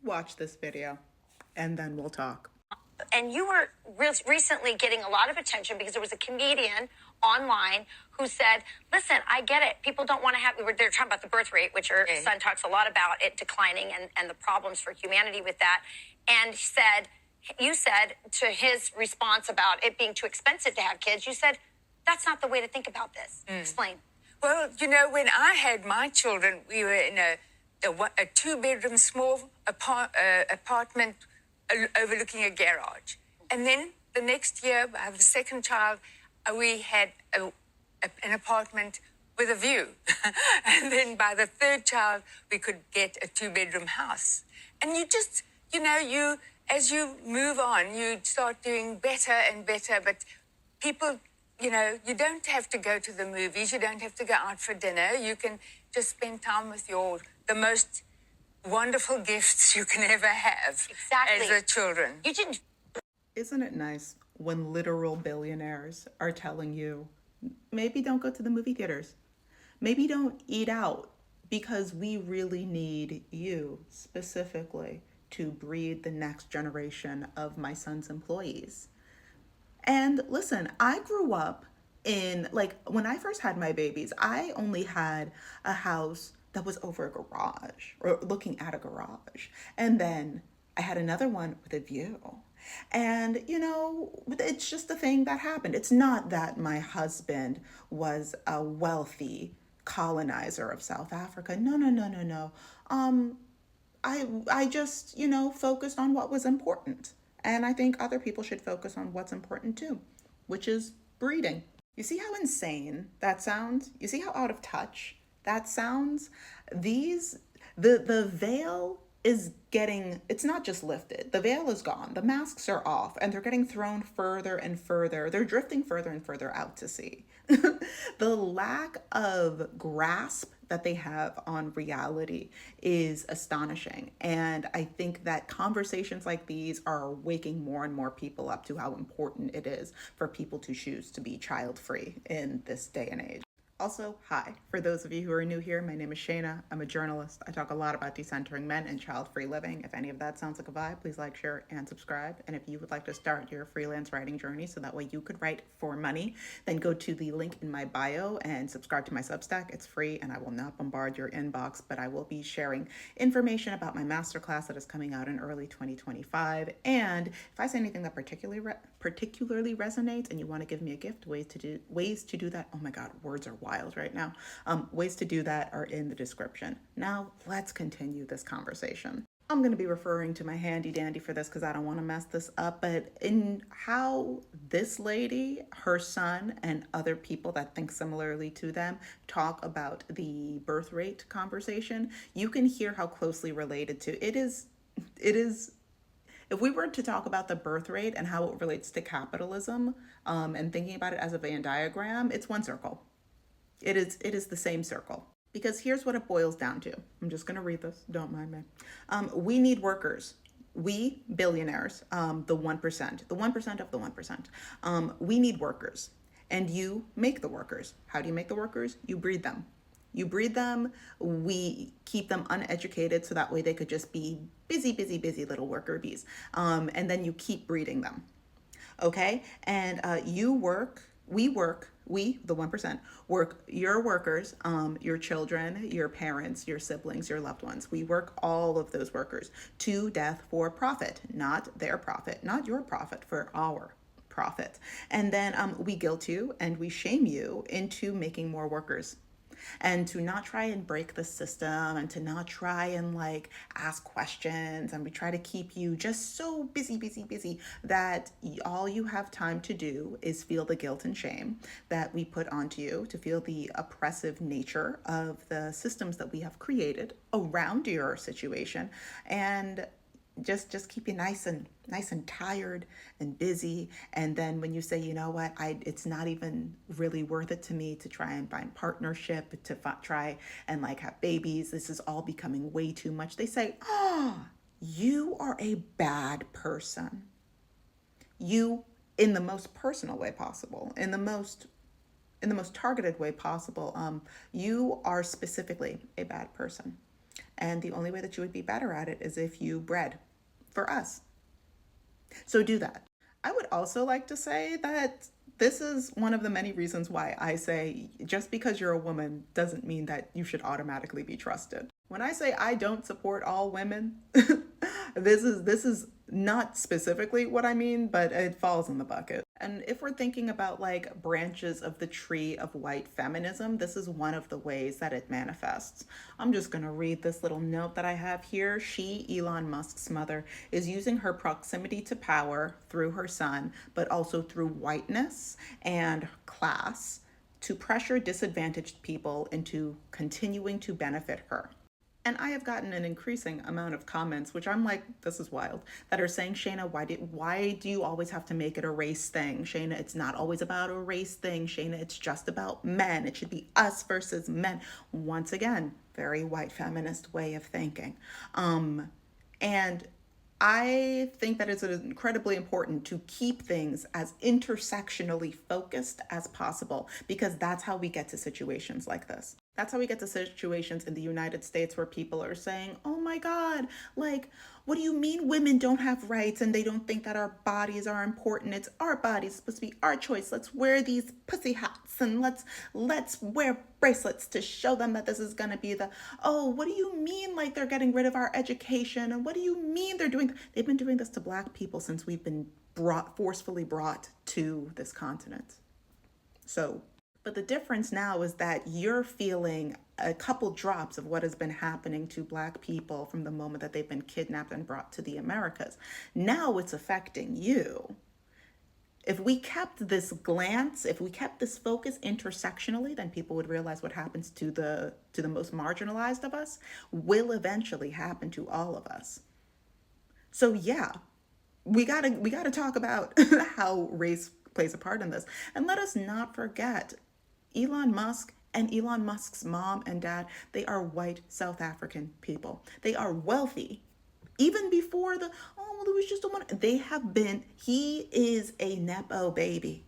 Watch this video and then we'll talk. And you were recently getting a lot of attention because there was a comedian online who said, listen, I get it. People don't want to have, they're talking about the birth rate, which your son talks a lot about it declining and the problems for humanity with that. And you said to his response about it being too expensive to have kids, you said, that's not the way to think about this. Explain. Well, when I had my children, we were in a two-bedroom small apartment overlooking a garage. And then the next year, I have a second child, we had an apartment with a view. And then by the third child, we could get a two-bedroom house. And you just, as you move on, you start doing better and better. But people, you don't have to go to the movies. You don't have to go out for dinner. You can just spend time with the most wonderful gifts you can ever have. Exactly. As a children. You didn't. Isn't it nice when literal billionaires are telling you, maybe don't go to the movie theaters, maybe don't eat out, because we really need you specifically to breed the next generation of my son's employees. And listen, I grew up in, when I first had my babies, I only had a house that was over a garage or looking at a garage. And then I had another one with a view. And, it's just the thing that happened. It's not that my husband was a wealthy colonizer of South Africa. No. I just, focused on what was important. And I think other people should focus on what's important too, which is breeding. You see how insane that sounds? You see how out of touch that sounds? The veil is it's not just lifted. The veil is gone. The masks are off and they're getting thrown further and further. They're drifting further and further out to sea. The lack of grasp that they have on reality is astonishing. And I think that conversations like these are waking more and more people up to how important it is for people to choose to be child-free in this day and age. Also, hi. For those of you who are new here, my name is Shayna. I'm a journalist. I talk a lot about decentering men and child-free living. If any of that sounds like a vibe, please like, share, and subscribe. And if you would like to start your freelance writing journey so that way you could write for money, then go to the link in my bio and subscribe to my Substack. It's free and I will not bombard your inbox, but I will be sharing information about my masterclass that is coming out in early 2025. And if I say anything that particularly resonates and you want to give me a gift, ways to do that. Oh my God, words are wild right now. Ways to do that are in the description. Now let's continue this conversation. I'm going to be referring to my handy dandy for this because I don't want to mess this up, but in how this lady, her son, and other people that think similarly to them talk about the birth rate conversation, you can hear how closely related to it is. If we were to talk about the birth rate and how it relates to capitalism, and thinking about it as a Venn diagram, it's one circle. It is the same circle. Because here's what it boils down to. I'm just going to read this. Don't mind me. We need workers. We, billionaires, the 1%, the 1% of the 1%. We need workers. And you make the workers. How do you make the workers? You breed them. You breed them. We keep them uneducated so that way they could just be busy little worker bees. And then you keep breeding them. Okay? And we, the 1%, work your workers, your children, your parents, your siblings, your loved ones. We work all of those workers to death for profit, not their profit, not your profit, for our profit. And then we guilt you and we shame you into making more workers. And to not try and break the system and to not try and ask questions, and we try to keep you just so busy that all you have time to do is feel the guilt and shame that we put onto you, to feel the oppressive nature of the systems that we have created around your situation, and just keep you nice and tired and busy. And then when you say, you know what, it's not even really worth it to me to try and find partnership, to try and have babies, this is all becoming way too much. They say, you are a bad person. You, in the most personal way possible, in the most targeted way possible, you are specifically a bad person. And the only way that you would be better at it is if you bred for us. So do that. I would also like to say that this is one of the many reasons why I say just because you're a woman doesn't mean that you should automatically be trusted. When I say I don't support all women, this is not specifically what I mean, but it falls in the bucket. And if we're thinking about like branches of the tree of white feminism, this is one of the ways that it manifests. I'm just going to read this little note that I have here. She, Elon Musk's mother, is using her proximity to power through her son, but also through whiteness and class to pressure disadvantaged people into continuing to benefit her. And I have gotten an increasing amount of comments, which I'm like, this is wild, that are saying, Shayna, why do you always have to make it a race thing? Shayna, it's not always about a race thing. Shayna, it's just about men. It should be us versus men. Once again, very white feminist way of thinking. And I think that it's incredibly important to keep things as intersectionally focused as possible, because that's how we get to situations like this. That's how we get to situations in the United States where people are saying, oh my God, like, what do you mean women don't have rights and they don't think that our bodies are important? It's our bodies, it's supposed to be our choice. Let's wear these pussy hats and let's wear bracelets to show them that this is gonna be oh, what do you mean like they're getting rid of our education? And what do you mean they've been doing this to Black people since we've been forcefully brought to this continent. So, but the difference now is that you're feeling a couple drops of what has been happening to Black people from the moment that they've been kidnapped and brought to the Americas. Now it's affecting you. If we kept this glance, if we kept this focus intersectionally, then people would realize what happens to the most marginalized of us will eventually happen to all of us. So yeah, we gotta talk about how race plays a part in this. And let us not forget Elon Musk and Elon Musk's mom and dad, they are white South African people. They are wealthy. Even before there was just a one. He is a Nepo baby.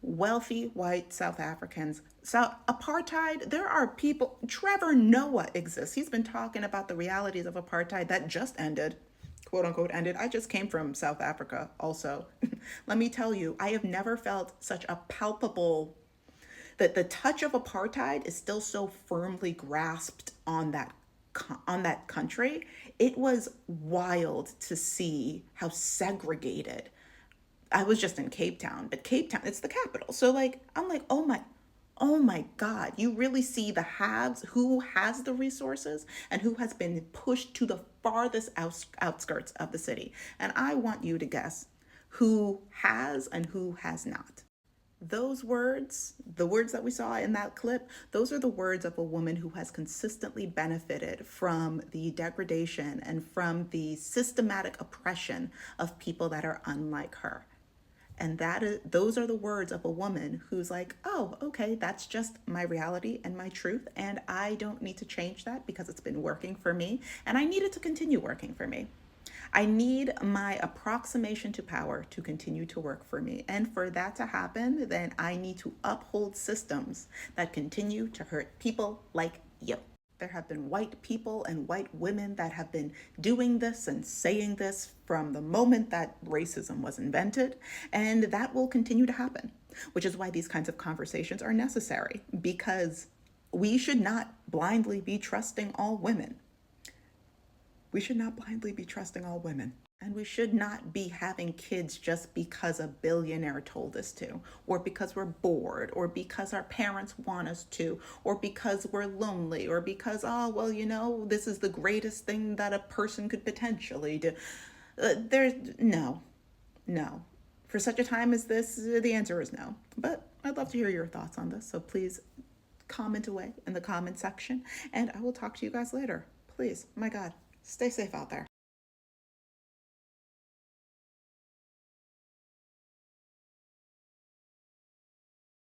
Wealthy white South Africans. So apartheid, there are people, Trevor Noah exists. He's been talking about the realities of apartheid that just ended. Quote unquote ended. I just came from South Africa also. Let me tell you, I have never felt such a palpable that the touch of apartheid is still so firmly grasped on that country. It was wild to see how segregated. I was just in Cape Town, but Cape Town, it's the capital. So like, I'm like, oh my God, you really see the haves, who has the resources and who has been pushed to the farthest outskirts of the city. And I want you to guess who has and who has not. Those words, the words that we saw in that clip, those are the words of a woman who has consistently benefited from the degradation and from the systematic oppression of people that are unlike her. And those are the words of a woman who's like, oh, okay, that's just my reality and my truth. And I don't need to change that because it's been working for me. And I need it to continue working for me. I need my approximation to power to continue to work for me. And for that to happen, then I need to uphold systems that continue to hurt people like you. There have been white people and white women that have been doing this and saying this from the moment that racism was invented, and that will continue to happen, which is why these kinds of conversations are necessary, because we should not blindly be trusting all women. We should not blindly be trusting all women. And we should not be having kids just because a billionaire told us to, or because we're bored, or because our parents want us to, or because we're lonely, or because, this is the greatest thing that a person could potentially do. No. For such a time as this, the answer is no. But I'd love to hear your thoughts on this. So please comment away in the comment section, and I will talk to you guys later. Please, my God, stay safe out there.